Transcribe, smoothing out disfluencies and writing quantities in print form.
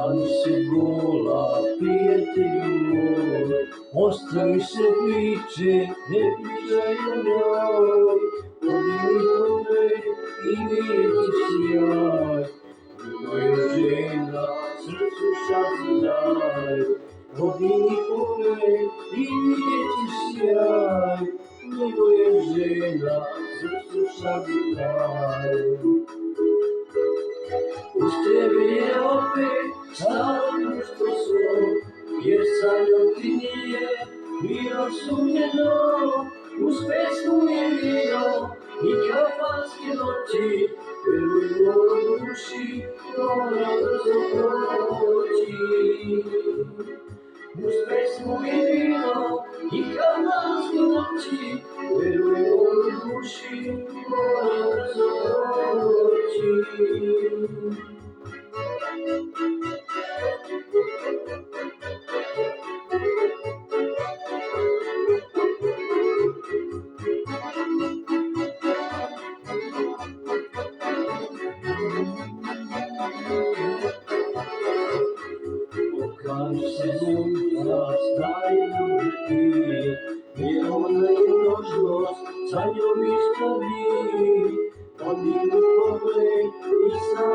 Okani se gola, prijatelju moj, ostavi se priče, ne pričaj o njoj. Odi mi pogledaj i vidjeti sjaj, nego je žena, srcu šaci daj. Odi mi pogledaj i vidjeti sjaj, nego je žena, srcu šaci daj. Uz tebe je opet stalo društvo svo, jer sanjam ti nije bilo sumnjeno. Uz pesmu je vino i kafanske noći, veruj mojoj duši, mora brzo proći. Uz pesmu je vino i kafanske noći, veruj mojoj duši, mora brzo proći. Okani se sunca, staje ljubiti, jer ona je noćnost, sa njom isto vi. Odi mi pogledaj i sam